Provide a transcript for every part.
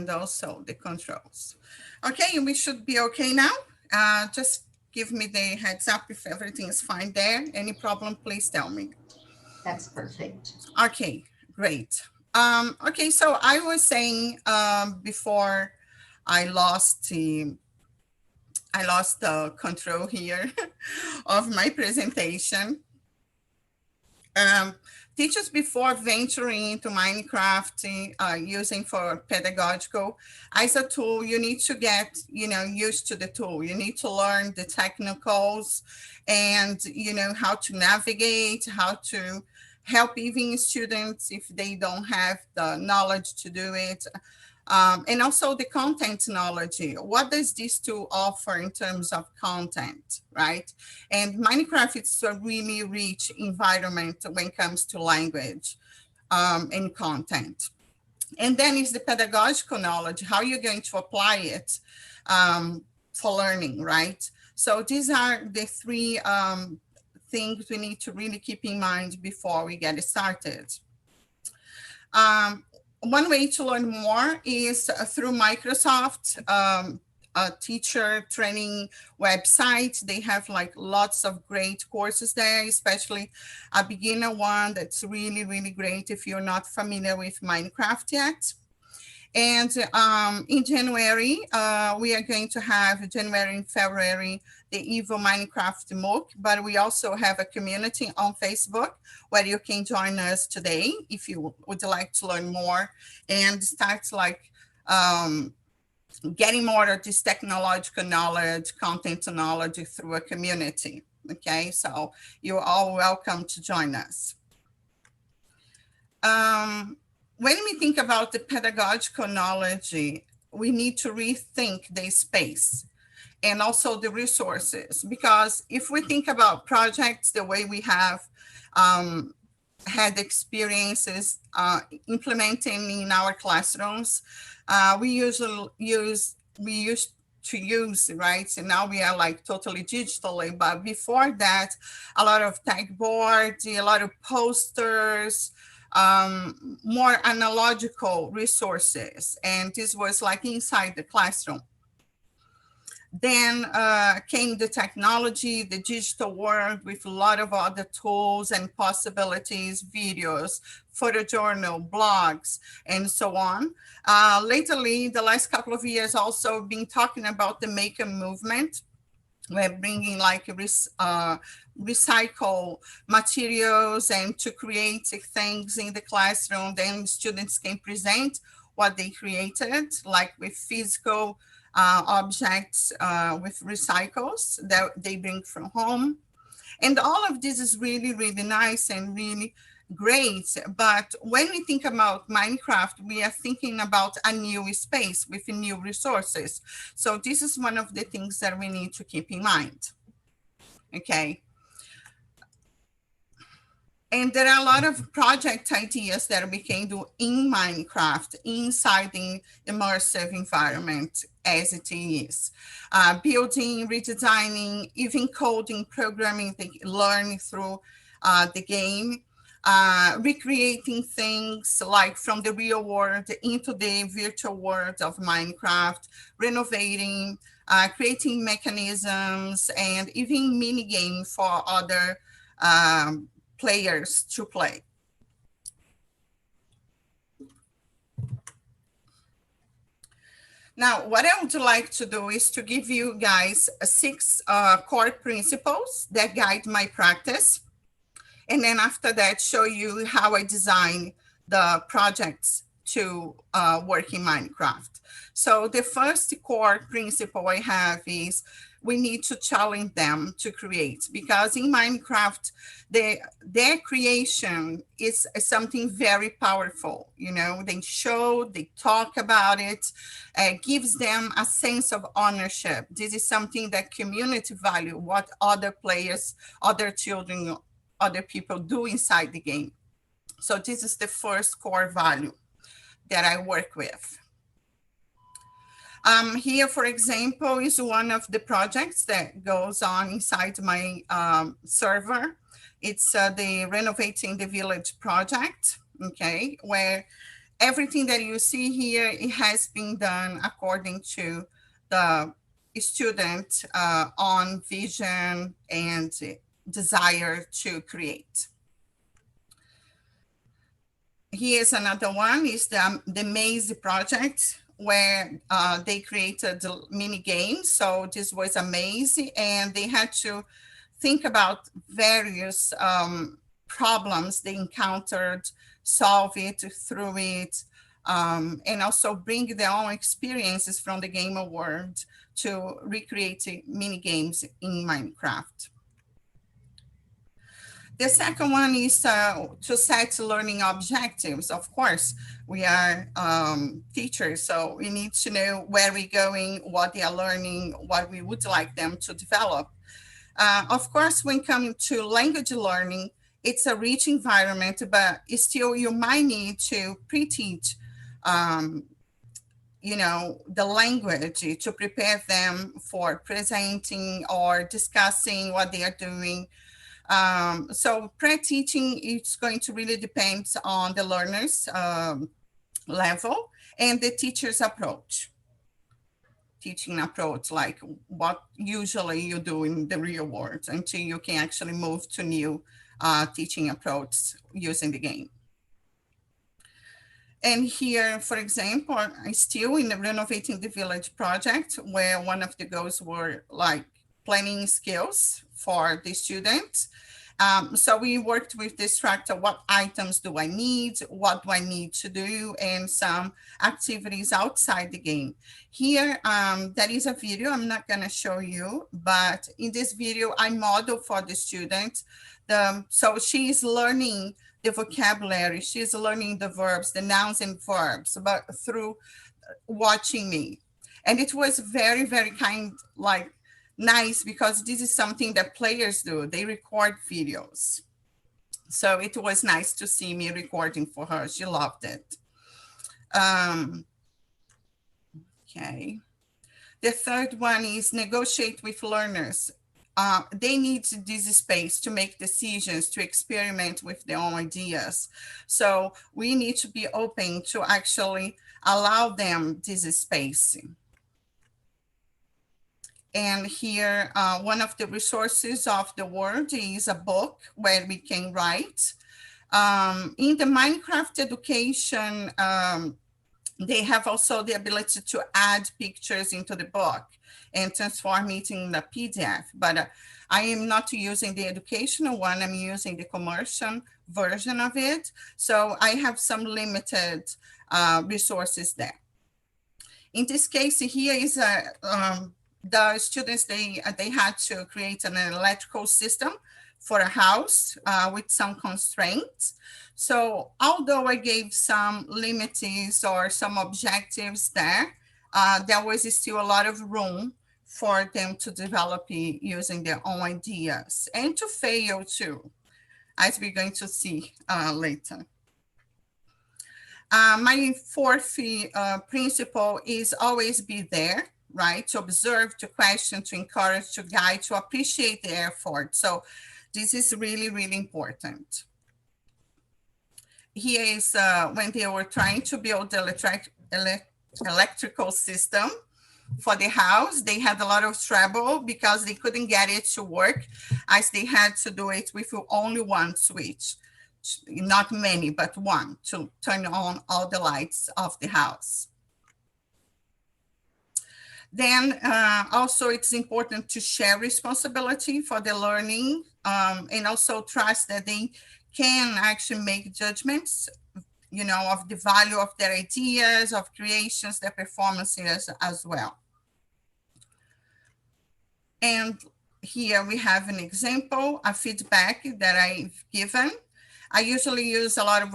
and also the controls. Okay, we should be okay now. Just give me the heads up if everything is fine there. Any problem, please tell me. That's perfect. Okay, great. Okay, so I was saying before I lost the control here of my presentation. Teachers before venturing into Minecraft using for pedagogical as a tool, you need to get, used to the tool. You need to learn the technicals and, how to navigate, how to help even students if they don't have the knowledge to do it. And also the content knowledge. What does this tool offer in terms of content, right? And Minecraft is a really rich environment when it comes to language and content. And then is the pedagogical knowledge, how you're going to apply it for learning, right? So these are the three things we need to really keep in mind before we get started. One way to learn more is through Microsoft teacher training website. They have like lots of great courses there, especially a beginner one that's really, really great if you're not familiar with Minecraft yet. And in January, we are going to have January and February, the Evo Minecraft MOOC, but we also have a community on Facebook where you can join us today if you would like to learn more and start like getting more of this technological knowledge, content knowledge through a community. Okay, so you're all welcome to join us. When we think about the pedagogical knowledge, we need to rethink the space and also the resources, because if we think about projects the way we have had experiences implementing in our classrooms, we used to use, right? So now we are like totally digitally, but before that, a lot of tag boards, a lot of posters, more analogical resources. And this was like inside the classroom. Then came the technology, the digital world with a lot of other tools and possibilities, videos, photojournal, blogs, and so on. Lately, the last couple of years, also been talking about the maker movement. We're bringing like recycle materials and to create things in the classroom. Then students can present what they created, like with physical objects with recycles that they bring from home. And all of this is really, really nice and really great. But when we think about Minecraft, we are thinking about a new space with new resources. So this is one of the things that we need to keep in mind. Okay. And there are a lot of project ideas that we can do in Minecraft, inside the immersive environment as it is. Building, redesigning, even coding, programming, learning through the game. Recreating things like from the real world into the virtual world of Minecraft, renovating, creating mechanisms, and even mini game for other players to play. Now, what I would like to do is to give you guys 6 core principles that guide my practice. And then after that, show you how I design the projects to work in Minecraft. So the first core principle I have is we need to challenge them to create, because in Minecraft, their creation is something very powerful. You know, they show, they talk about it, gives them a sense of ownership. This is something that community value, what other players, other children, other people do inside the game. So this is the first core value that I work with. Here, for example, is one of the projects that goes on inside my server. It's the Renovating the Village project, okay, where everything that you see here, it has been done according to the student on vision and desire to create. Here's another one, is the Maze project, where they created the mini games. So this was a maze, and they had to think about various problems they encountered, solve it through it, and also bring their own experiences from the gamer world to recreate mini games in Minecraft. The second one is to set learning objectives. Of course, we are teachers, so we need to know where we're going, what they are learning, what we would like them to develop. Of course, when coming to language learning, it's a rich environment, but still you might need to pre-teach, the language to prepare them for presenting or discussing what they are doing. So pre-teaching, it's going to really depend on the learner's level and the teacher's approach. Teaching approach, like what usually you do in the real world, until you can actually move to new teaching approach using the game. And here, for example, I'm still in the Renovating the Village project, where one of the goals were like planning skills for the students. So we worked with the instructor, what items do I need, what do I need to do, and some activities outside the game. Here, there is a video I'm not gonna show you, but in this video, I model for the student. So she's learning the vocabulary, she's learning the verbs, the nouns and verbs, but through watching me. And it was very, very nice, because this is something that players do. They record videos. So it was nice to see me recording for her. She loved it. Okay. The third one is negotiate with learners. They need this space to make decisions, to experiment with their own ideas. So we need to be open to actually allow them this space. And here, one of the resources of the world is a book where we can write. In the Minecraft education, they have also the ability to add pictures into the book and transform it in a PDF. But I am not using the educational one, I'm using the commercial version of it. So I have some limited resources there. In this case, here is the students, they had to create an electrical system for a house with some constraints. So although I gave some limits or some objectives there, there was still a lot of room for them to develop using their own ideas and to fail too, as we're going to see later. My fourth principle is always be there, right? To observe, to question, to encourage, to guide, to appreciate the effort. So this is really, really important. Here is when they were trying to build the electrical system for the house. They had a lot of trouble because they couldn't get it to work, as they had to do it with only one switch. Not many, but one, to turn on all the lights of the house. Then also it's important to share responsibility for the learning, and also trust that they can actually make judgments, of the value of their ideas, of creations, their performances as well. And here we have an example, a feedback that I've given. I usually use a lot of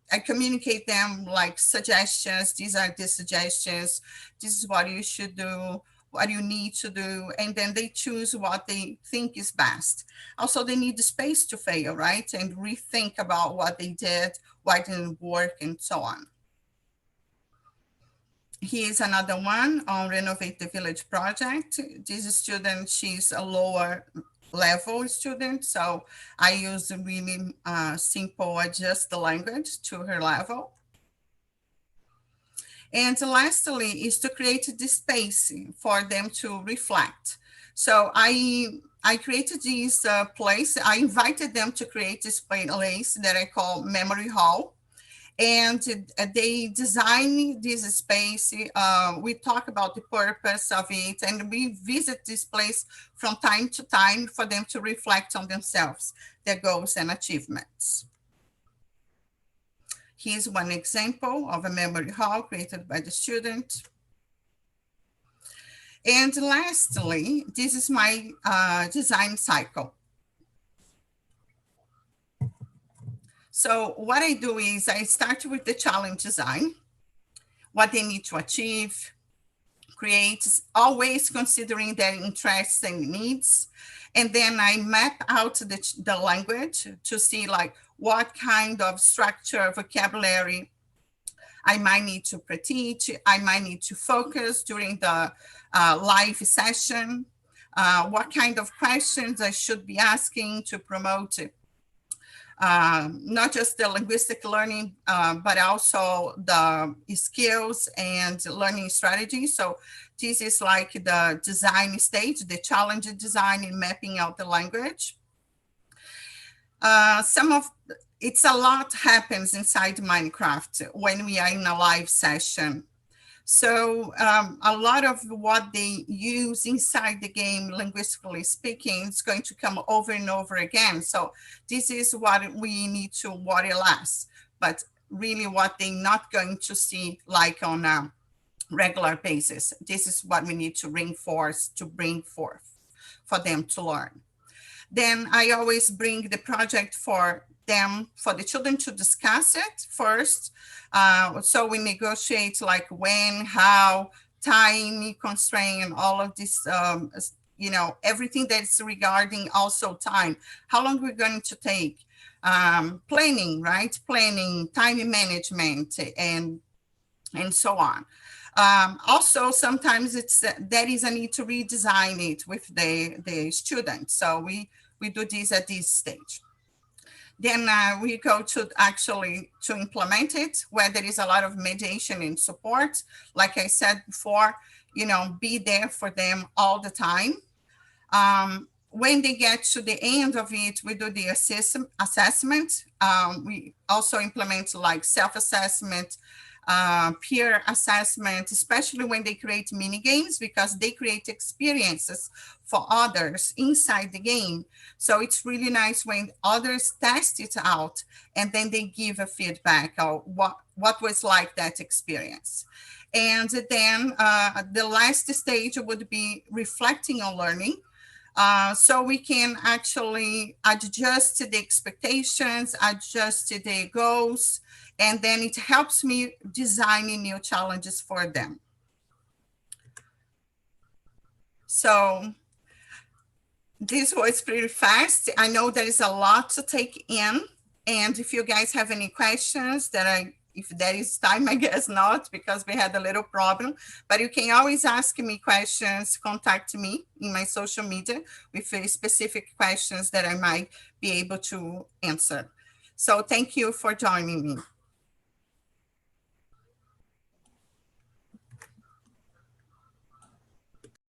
I communicate them like suggestions. These are the suggestions. This is what you should do, what you need to do. And then they choose what they think is best. Also, they need the space to fail, right? And rethink about what they did, why didn't work, and so on. Here's another one on Renovate the Village project. This student, she's a lower level student. So I use really simple, adjust the language to her level. And lastly is to create this space for them to reflect. So I created this place. I invited them to create this place that I call Memory Hall. And they design this space. We talk about the purpose of it, and we visit this place from time to time for them to reflect on themselves, their goals and achievements. Here's one example of a memory hall created by the student. And lastly, this is my design cycle. So what I do is I start with the challenge design, what they need to achieve, create, always considering their interests and needs. And then I map out the language to see like what kind of structure, vocabulary I might need to pre-teach, I might need to focus during the live session, what kind of questions I should be asking to promote not just the linguistic learning, but also the skills and learning strategies. So this is like the design stage, the challenge design in mapping out the language. It's a lot happens inside Minecraft when we are in a live session. So a lot of what they use inside the game, linguistically speaking, is going to come over and over again. So this is what we need to worry less, but really what they're not going to see like on a regular basis. This is what we need to reinforce, to bring forth for them to learn. Then I always bring the project for them, for the children to discuss it first. So we negotiate like when, how, time constraint, all of this, everything that's regarding also time. How long we're going to take, planning, right? Planning, time management, and so on. Also, sometimes there is a need to redesign it with the students. So we do this at this stage. Then we go to actually to implement it, where there is a lot of mediation and support. Like I said before, be there for them all the time. When they get to the end of it, we do the assessment. We also implement like self-assessment, peer assessment, especially when they create mini games, because they create experiences for others inside the game. So it's really nice when others test it out and then they give a feedback of what was like that experience. And then the last stage would be reflecting on learning. So we can actually adjust the expectations, adjust the goals, and then it helps me designing new challenges for them. So this was pretty fast. I know there is a lot to take in. And if you guys have any questions if there is time, I guess not, because we had a little problem, but you can always ask me questions, contact me in my social media with specific questions that I might be able to answer. So thank you for joining me.